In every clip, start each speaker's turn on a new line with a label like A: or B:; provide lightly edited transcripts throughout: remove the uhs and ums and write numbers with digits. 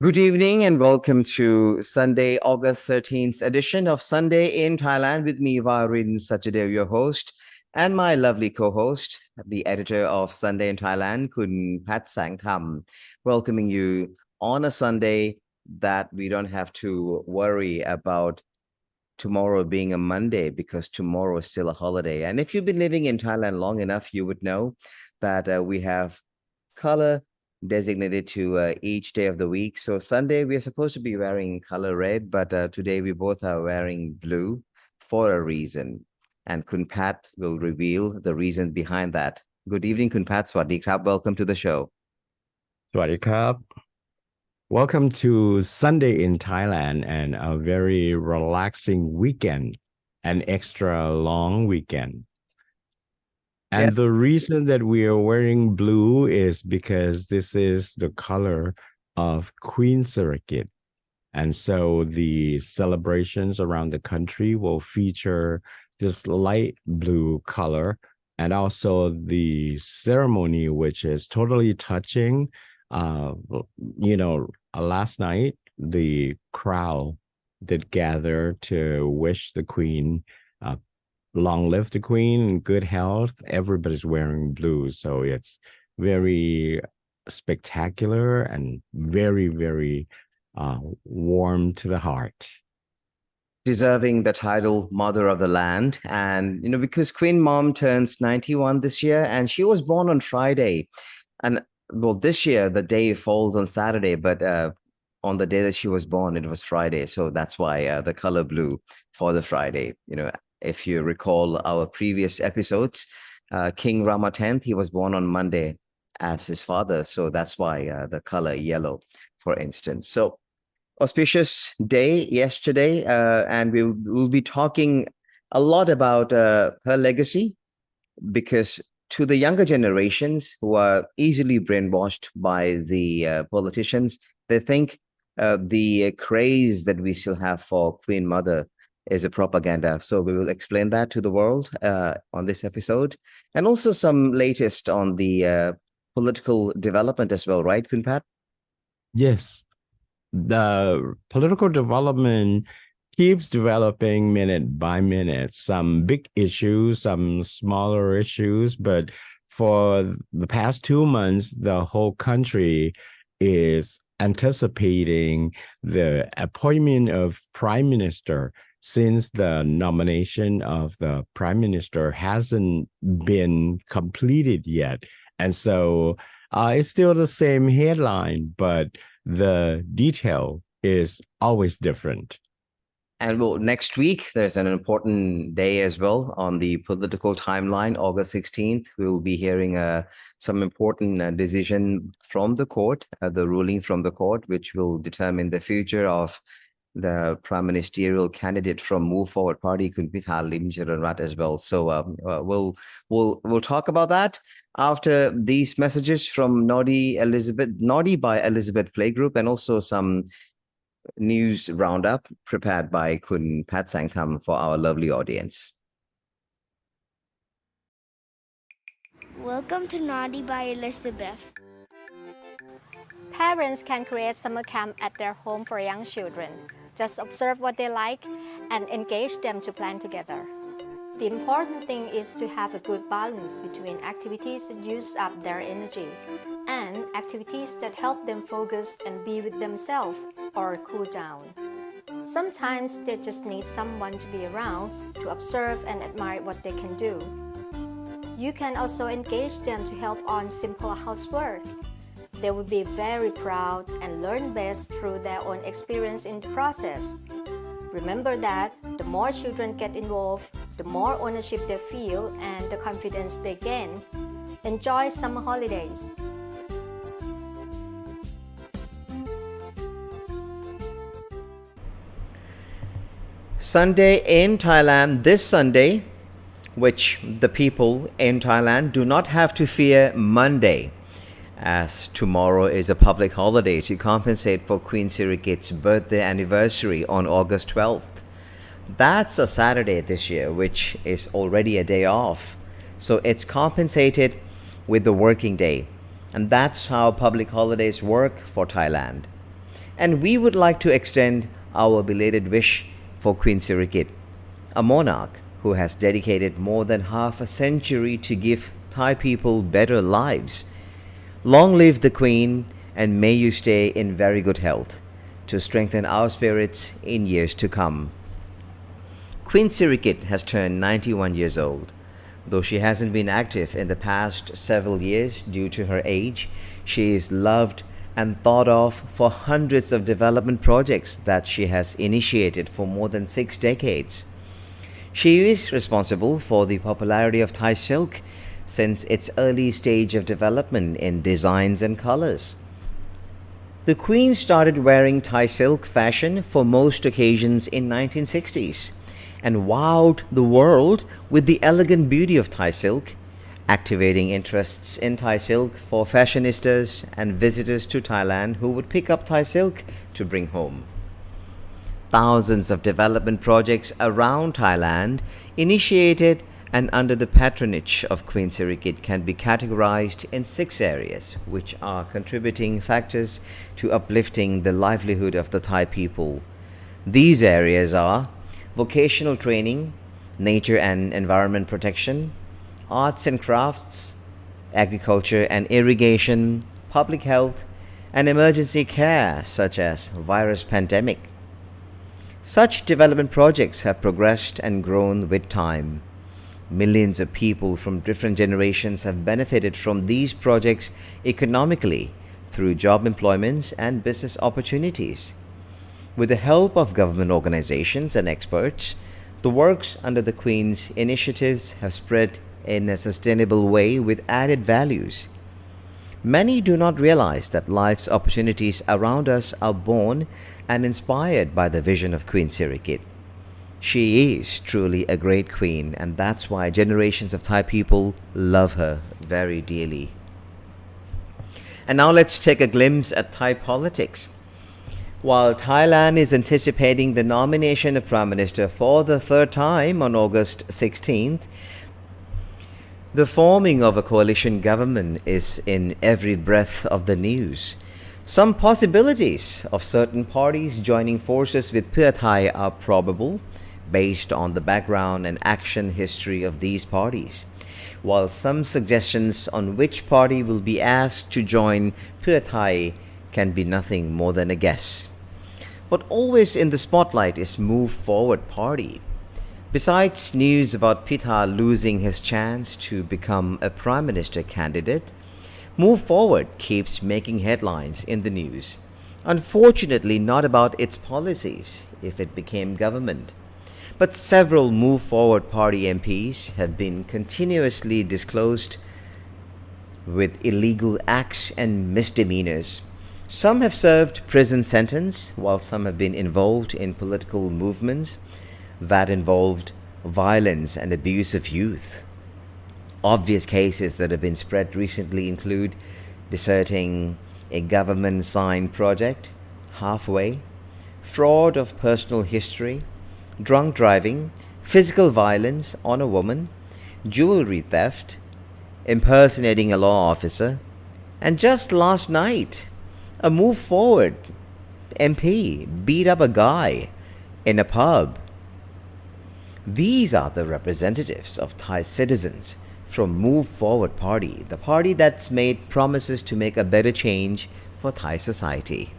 A: Good evening and welcome to Sunday, August 13th edition of Sunday in Thailand with me, Varin Sachadev, your host, and my lovely co-host, the editor of Sunday in Thailand, Kun Pat Sang Tham, welcoming you on a Sunday that we don't have to worry about tomorrow being a Monday because tomorrow is still a holiday. And if you've been living in Thailand long enough, you would know that we have color designated to each day of the week. So Sunday, we are supposed to be wearing color red, but today we both are wearing blue for a reason. And Kun Pat will reveal the reason behind that. Good evening, Kun Pat. Swadee krab. Welcome to the show.
B: สวัสดีครับ Welcome to Sunday in Thailand and a very relaxing weekend, an extra long weekend. And
A: Yes.
B: the reason that we are wearing blue is because this is the color of Queen Sirikit. And so the celebrations around the country will feature this light blue color and also the ceremony, which is totally touching. Uh, last night, the crowd that gathered to wish the queen uh, long live the queen, good health. Everybody's wearing blue. So it's very spectacular and very, very warm to the heart.
A: Deserving the title Mother of the Land. And, because Queen Mom turns 91 this year, and she was born on Friday. And, well, this year, the day falls on Saturday, but on the day that she was born, it was Friday. So that's why the color blue for the Friday. If you recall our previous episodes, King Rama X, he was born on Monday as his father. So that's why the color yellow, for instance. So auspicious day yesterday, and we'll be talking a lot about her legacy because to the younger generations who are easily brainwashed by the politicians, they think the craze that we still have for Queen Mother is a propaganda. So we will explain that to the world on this episode, and also some latest on the political development as well, right, Kunpat?
B: Yes, the political development keeps developing minute by minute, some big issues, some smaller issues, but for the past 2 months, the whole country is anticipating the appointment of prime minister since the nomination of the prime minister hasn't been completed yet. And so it's still the same headline, but the detail is always different.
A: And well, next week, there's an important day as well on the political timeline, August 16th. We will be hearing some important decision from the court, the ruling from the court, which will determine the future of the prime ministerial candidate from Move Forward Party, Kunpitha Lim Charanrat as well. So we'll talk about that after these messages from Naughty by Elizabeth Playgroup, and also some news roundup prepared by Kun Pat Sangtham for our lovely audience.
C: Welcome to Naughty by Elizabeth.
D: Parents can create summer camp at their home for young children. Just observe what they like and engage them to plan together. The important thing is to have a good balance between activities that use up their energy and activities that help them focus and be with themselves or cool down. Sometimes they just need someone to be around to observe and admire what they can do. You can also engage them to help on simple housework. They will be very proud and learn best through their own experience in the process. Remember that the more children get involved, the more ownership they feel and the confidence they gain. Enjoy summer holidays.
A: Sunday in Thailand this Sunday, which the people in Thailand do not have to fear Monday, as tomorrow is a public holiday to compensate for Queen Sirikit's birthday anniversary on August 12th. That's a Saturday this year, which is already a day off. So it's compensated with the working day. And that's how public holidays work for Thailand. And we would like to extend our belated wish for Queen Sirikit, a monarch who has dedicated more than half a century to give Thai people better lives. Long live the Queen, and may you stay in very good health to strengthen our spirits in years to come. Queen Sirikit has turned 91 years old. Though she hasn't been active in the past several years due to her age, she is loved and thought of for hundreds of development projects that she has initiated for more than 6 decades. She is responsible for the popularity of Thai silk since its early stage of development in designs and colors. The Queen started wearing Thai silk fashion for most occasions in 1960s and wowed the world with the elegant beauty of Thai silk, activating interests in Thai silk for fashionistas and visitors to Thailand who would pick up Thai silk to bring home. Thousands of development projects around Thailand, initiated and under the patronage of Queen Sirikit, can be categorized in 6 areas, which are contributing factors to uplifting the livelihood of the Thai people. These areas are vocational training, nature and environment protection, arts and crafts, agriculture and irrigation, public health, and emergency care such as virus pandemic. Such development projects have progressed and grown with time. Millions of people from different generations have benefited from these projects economically through job employments and business opportunities. With the help of government organizations and experts, the works under the Queen's initiatives have spread in a sustainable way with added values. Many do not realize that life's opportunities around us are born and inspired by the vision of Queen Sirikit. She is truly a great queen, and that's why generations of Thai people love her very dearly. And now let's take a glimpse at Thai politics. While Thailand is anticipating the nomination of Prime Minister for the 3rd time on August 16th, the forming of a coalition government is in every breath of the news. Some possibilities of certain parties joining forces with Pheu Thai are probable based on the background and action history of these parties, while some suggestions on which party will be asked to join Pheu Thai can be nothing more than a guess. But always in the spotlight is Move Forward Party. Besides news about Pitha losing his chance to become a Prime Minister candidate, Move Forward keeps making headlines in the news. Unfortunately, not about its policies if it became government. But several Move Forward Party MPs have been continuously disclosed with illegal acts and misdemeanors. Some have served prison sentence, while some have been involved in political movements that involved violence and abuse of youth. Obvious cases that have been spread recently include deserting a government-signed project halfway, fraud of personal history, drunk driving, physical violence on a woman, jewelry theft, impersonating a law officer, and just last night, a Move Forward MP beat up a guy in a pub. These are the representatives of Thai citizens from Move Forward Party, the party that's made promises to make a better change for Thai society.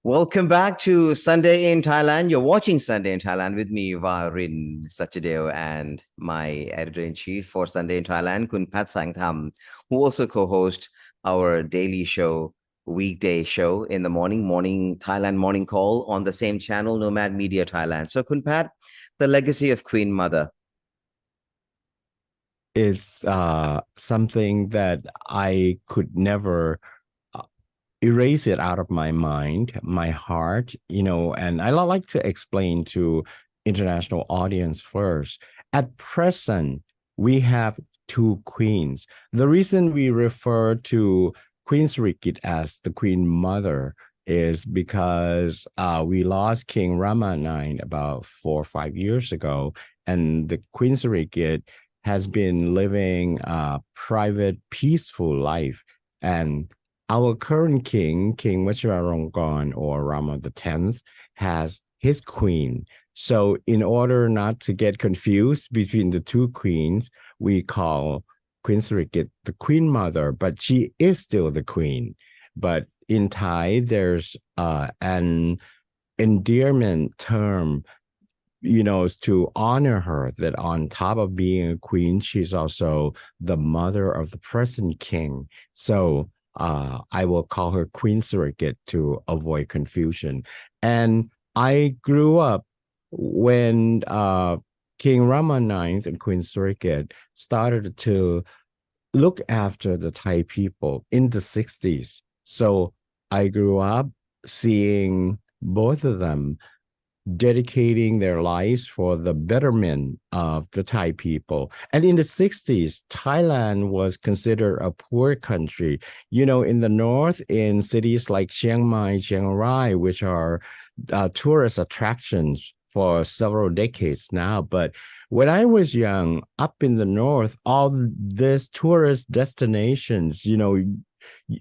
A: Welcome back to Sunday in Thailand. You're watching Sunday in Thailand with me, Varin Sachadeo, and my editor-in-chief for Sunday in Thailand, Kun Pat Sangtham, who also co-hosts our daily show, weekday show in the morning Thailand morning call on the same channel, Nomad Media Thailand. So Kun Pat, the legacy of Queen Mother.
B: It's something that I could never erase it out of my mind, my heart, and I like to explain to international audience first. At present, we have two queens. The reason we refer to Queen Sirikit as the Queen Mother is because we lost King Rama IX about 4 or 5 years ago, and the Queen Sirikit has been living a private, peaceful life. And our current king, King Vajiralongkorn or Rama X, has his queen. So in order not to get confused between the two queens, we call Queen Sirikit the Queen Mother, but she is still the queen. But in Thai, there's an endearment term, to honor her, that on top of being a queen, she's also the mother of the present king. So I will call her Queen Sirikit to avoid confusion. And I grew up when King Rama IX and Queen Sirikit started to look after the Thai people in the 60s. So I grew up seeing both of them dedicating their lives for the betterment of the Thai people. And in the 60s, Thailand was considered a poor country. In the north, in cities like Chiang Mai, Chiang Rai, which are tourist attractions for several decades now. But when I was young, up in the north, all these tourist destinations,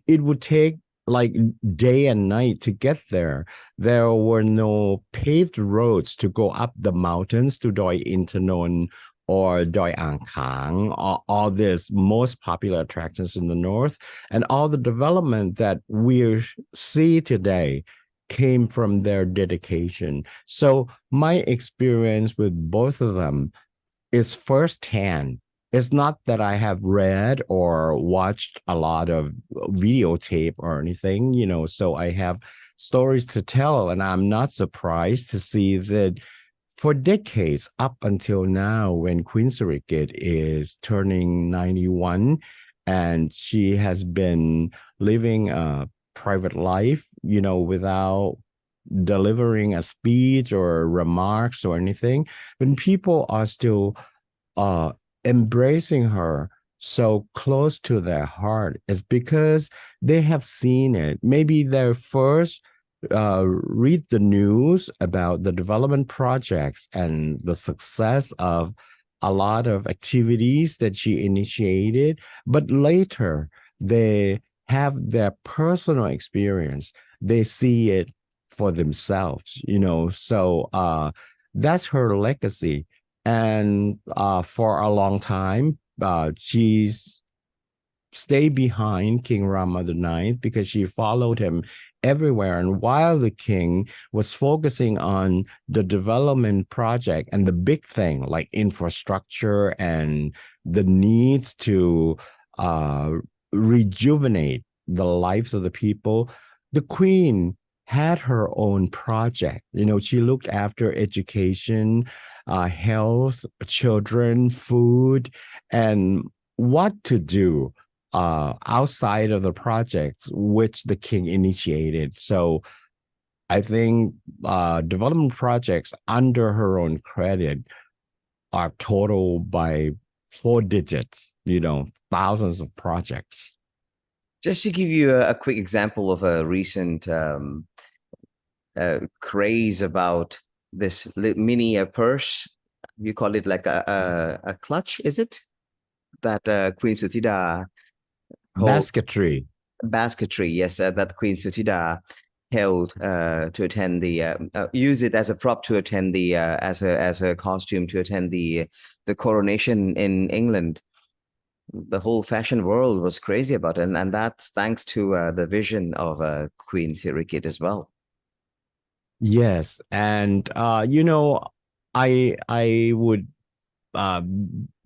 B: it would take like day and night to get there. There were no paved roads to go up the mountains to Doi Intanon or Doi Ang Khang, all these most popular attractions in the north. And all the development that we see today came from their dedication. So my experience with both of them is firsthand. It's not that I have read or watched a lot of videotape or anything, so I have stories to tell. And I'm not surprised to see that for decades up until now, when Queen Sirikit is turning 91, and she has been living a private life, without delivering a speech or remarks or anything, when people are still embracing her so close to their heart, is because they have seen it. Maybe they first read the news about the development projects and the success of a lot of activities that she initiated, but later they have their personal experience. They see it for themselves, so that's her legacy. And for a long time, she's stayed behind King Rama IX because she followed him everywhere. And while the king was focusing on the development project and the big thing like infrastructure and the needs to rejuvenate the lives of the people, the queen had her own project. She looked after education, health, children, food, and what to do outside of the projects which the king initiated. So I think development projects under her own credit are total by 4 digits, thousands of projects.
A: Just to give you a quick example of a recent craze about this mini purse, you call it like a clutch, is it? That Queen Suthida
B: Basketry.
A: Basketry, yes, that Queen Suthida held to attend the use it as a prop to attend the as a costume to attend the coronation in England. The whole fashion world was crazy about it, and that's thanks to the vision of Queen Sirikit as well.
B: Yes, and I would uh,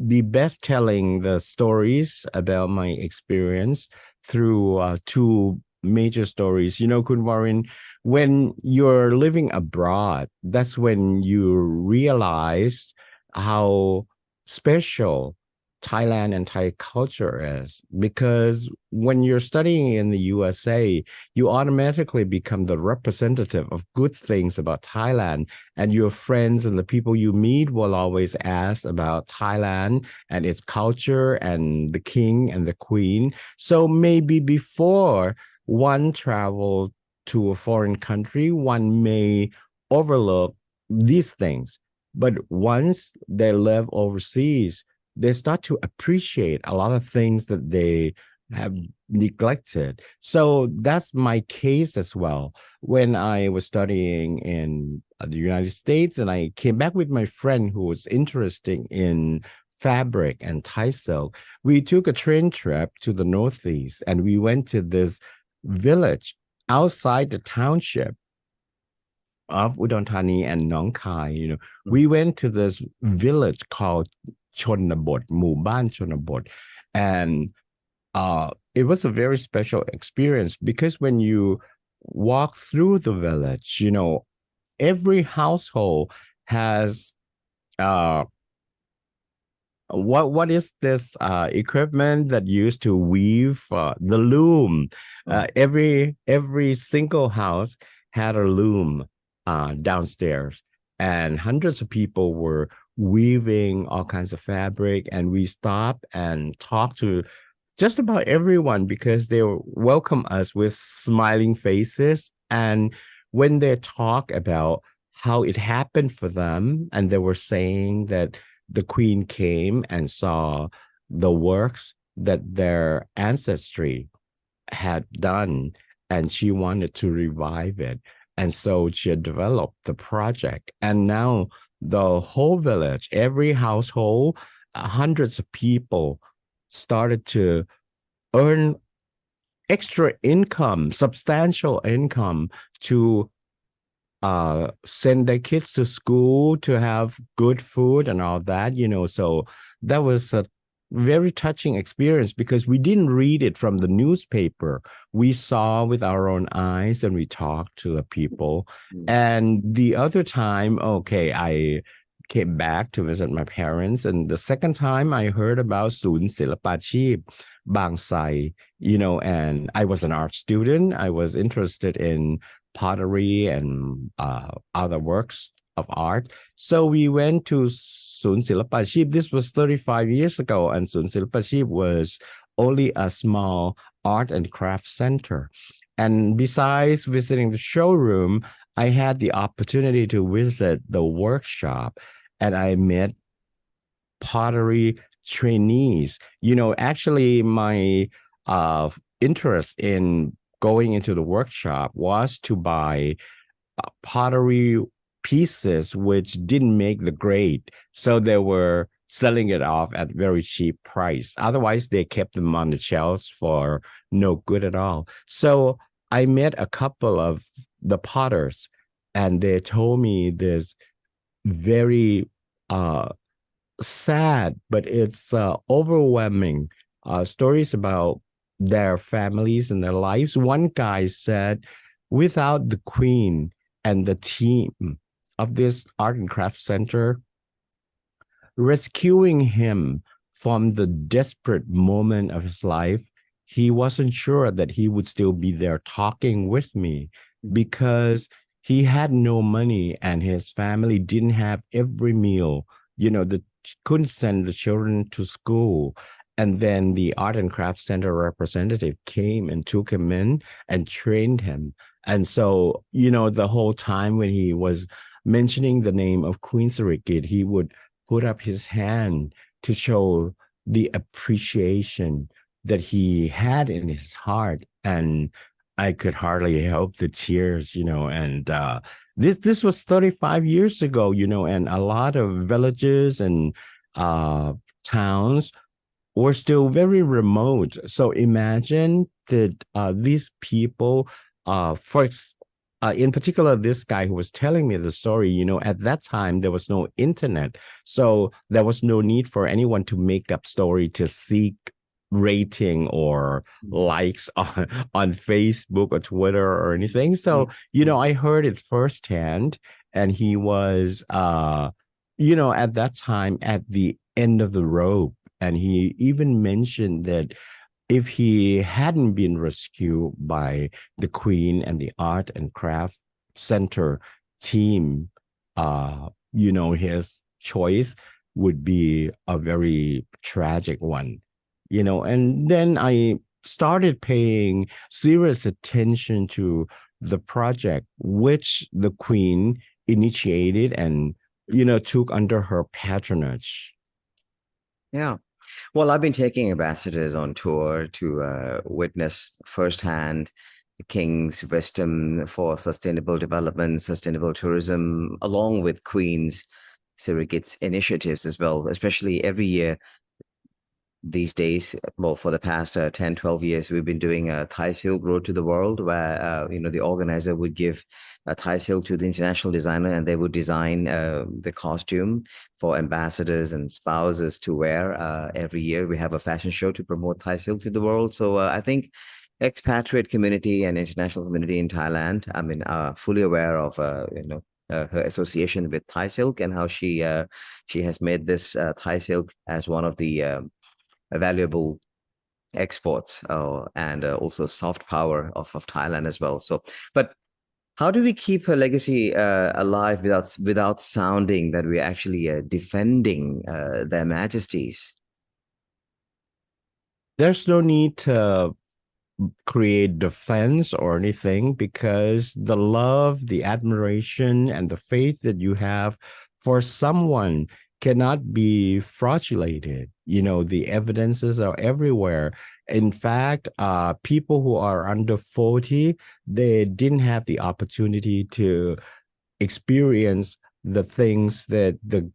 B: be best telling the stories about my experience through two major stories. Kun Warren, when you're living abroad, that's when you realize how special Thailand and Thai culture is. Because when you're studying in the USA, you automatically become the representative of good things about Thailand, and your friends and the people you meet will always ask about Thailand and its culture and the king and the queen. So maybe before one travel to a foreign country, one may overlook these things. But once they live overseas, they start to appreciate a lot of things that they have neglected. So that's my case as well. When I was studying in the United States, and I came back with my friend who was interested in fabric and Thai silk, we took a train trip to the Northeast, and we went to this village outside the township of Udon Thani and Nong Khai. We went to this village called Chonabot, Muban Chonabot, and it was a very special experience because when you walk through the village, every household has uh, what is this equipment that used to weave the loom. Every single house had a loom downstairs, and hundreds of people were weaving all kinds of fabric, and we stopped and talked to just about everyone because they welcome us with smiling faces. And when they talk about how it happened for them, and they were saying that the queen came and saw the works that their ancestry had done, and she wanted to revive it. And so she had developed the project. And now the whole village, every household, hundreds of people started to earn extra income, substantial income to send their kids to school, to have good food and all that. So that was a very touching experience because we didn't read it from the newspaper. We saw with our own eyes, and we talked to the people. And the other time, okay, I came back to visit my parents, and the second time I heard about Sun Silapachip Bang Sai, and I was an art student. I was interested in pottery and other works of art. So we went to Sun Silapachip. This was 35 years ago, and Sun Silapachip was only a small art and craft center. And besides visiting the showroom, I had the opportunity to visit the workshop, and I met pottery trainees. Actually, my interest in going into the workshop was to buy pottery pieces which didn't make the grade. So they were selling it off at very cheap price. Otherwise, they kept them on the shelves for no good at all. So I met a couple of the potters, and they told me this very sad, but it's overwhelming stories about their families and their lives. One guy said, without the queen and the team of this art and craft center rescuing him from the desperate moment of his life, he wasn't sure that he would still be there talking with me because he had no money and his family didn't have every meal. Couldn't send the children to school. And then the art and craft center representative came and took him in and trained him. And so, the whole time when he was mentioning the name of Queen Sirikit, he would put up his hand to show the appreciation that he had in his heart. And I could hardly help the tears, and this was 35 years ago, and a lot of villages and towns were still very remote. So imagine that these people, in particular, this guy who was telling me the story, at that time there was no internet, so there was no need for anyone to make up story to seek rating or likes on Facebook or Twitter or anything. So, I heard it firsthand, and he was, at that time at the end of the rope. And he even mentioned that if he hadn't been rescued by the Queen and the Art and Craft Center team, his choice would be a very tragic one. And then I started paying serious attention to the project, which the Queen initiated and, took under her patronage.
A: Yeah. Well, I've been taking ambassadors on tour to witness firsthand the King's wisdom for sustainable development, sustainable tourism, along with Queen's Sirikit's initiatives as well, especially every year these days. Well, for the past 10, 12 years, we've been doing a Thai Silk Road to the World, where, the organizer would give a Thai silk to the international designer, and they would design the costume for ambassadors and spouses to wear. Every year we have a fashion show to promote Thai silk to the world. So I think expatriate community and international community in Thailand, are fully aware of, her association with Thai silk and how she has made this Thai silk as one of the valuable exports and also soft power of Thailand as well. So, but how do we keep her legacy alive without sounding that we're actually defending their majesties?
B: There's no need to create defense or anything, because the love, the admiration, and the faith that you have for someone cannot be fraudulated. The evidences are everywhere. In fact, people who are under 40, they didn't have the opportunity to experience the things that the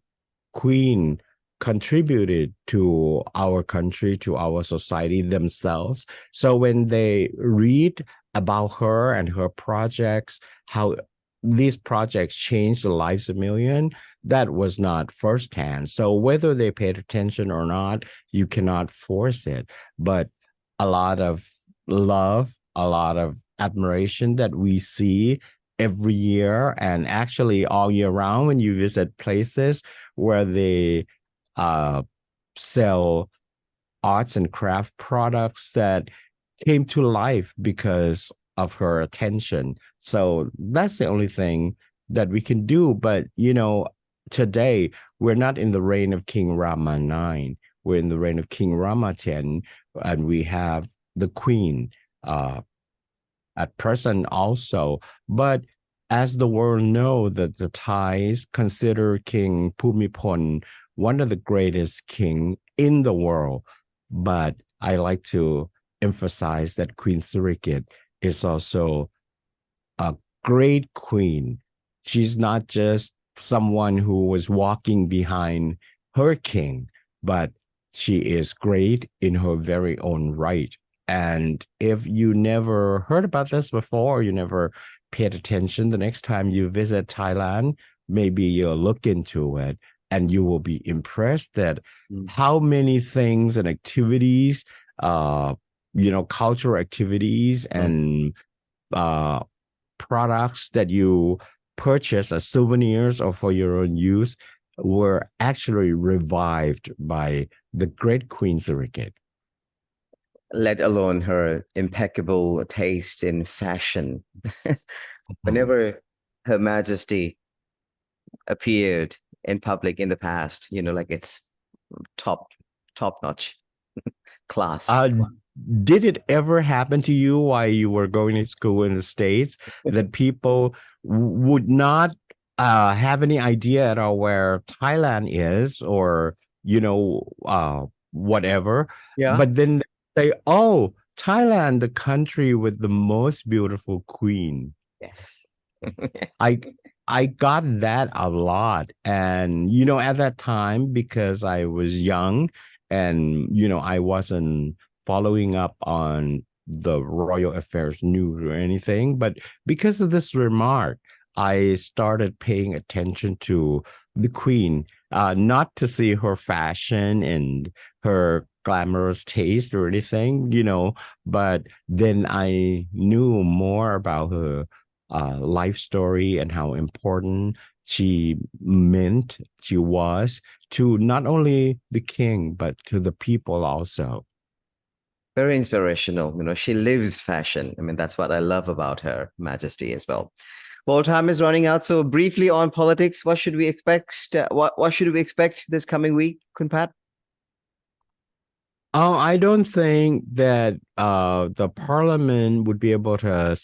B: Queen contributed to our country, to our society themselves. So when they read about her and her projects, how these projects changed the lives of millions, that was not firsthand. So whether they paid attention or not, you cannot force it. But a lot of love, a lot of admiration that we see every year, and actually all year round when you visit places where they sell arts and craft products that came to life because of her attention. So that's the only thing that we can do. But, today we're not in the reign of King Rama IX. We're in the reign of King Rama X, and we have the Queen at present also. But as the world know that the Thais consider King Bhumibol one of the greatest king in the world. But I like to emphasize that Queen Sirikit is also a great queen. She's not just someone who was walking behind her king, but she is great in her very own right. And if you never heard about this before, or you never paid attention, the next time you visit Thailand, maybe you'll look into it, and you will be impressed that how many things and activities, cultural activities and products that you purchase as souvenirs or for your own use were actually revived by the great Queen Sirikit.
A: Let alone her impeccable taste in fashion. Whenever Her Majesty appeared in public in the past, it's top notch class.
B: Did it ever happen to you while you were going to school in the States that people would not have any idea at all where Thailand is, or whatever?
A: Yeah.
B: But then they say, "Oh, Thailand, the country with the most beautiful queen."
A: Yes.
B: I got that a lot. And, at that time, because I was young and, I wasn't following up on the royal affairs news or anything, but because of this remark, I started paying attention to the queen, not to see her fashion and her glamorous taste or anything, but then I knew more about her life story and how important she was to not only the king, but to the people also.
A: Very inspirational. She lives fashion. I mean, that's what I love about Her Majesty as well. Well, time is running out. So briefly on politics, what should we expect? What should we expect this coming week, Kunpat?
B: I don't think that the parliament would be able to,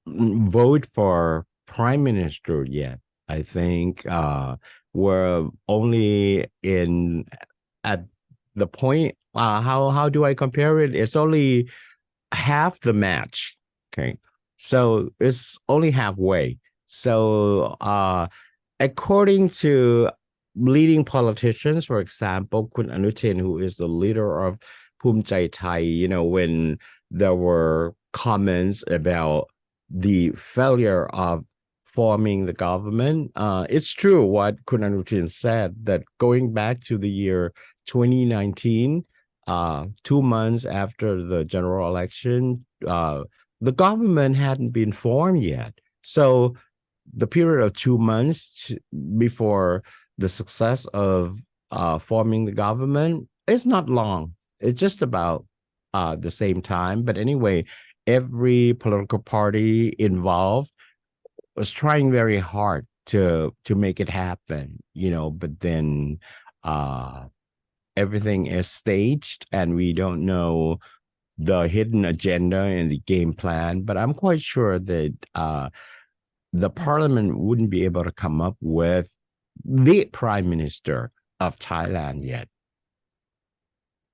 B: vote for prime minister yet. I think we're only in at the point. How do I compare it? It's only half the match. Okay, so it's only halfway. So according to leading politicians, for example, Kun Anutin, who is the leader of Phum Chai Thai, when there were comments about the failure of forming the government, it's true what Kun Anutin said, that going back to the year 2019, 2 months after the general election, the government hadn't been formed yet. So the period of 2 months before the success of forming the government is not long. It's just about the same time. But anyway, every political party involved was trying very hard to make it happen, but then everything is staged and we don't know the hidden agenda and the game plan. But I'm quite sure that the parliament wouldn't be able to come up with the prime minister of Thailand yet.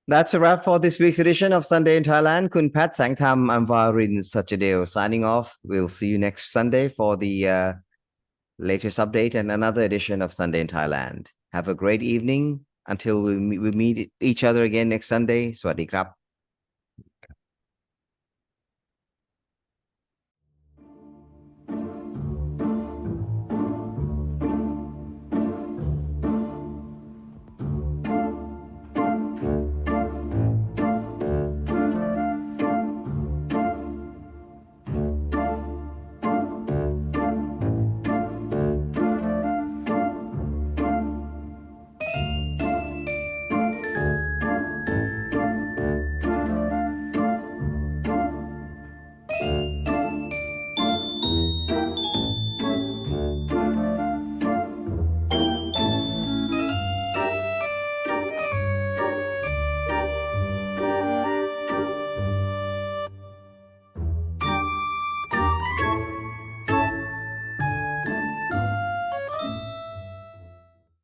A: That's a wrap for this week's edition of Sunday in Thailand. Kun Pat Sangtham, I'm Varin Sachadeo signing off. We'll see you next Sunday for the latest update and another edition of Sunday in Thailand. Have a great evening until we meet each other again next Sunday. Swadee krap.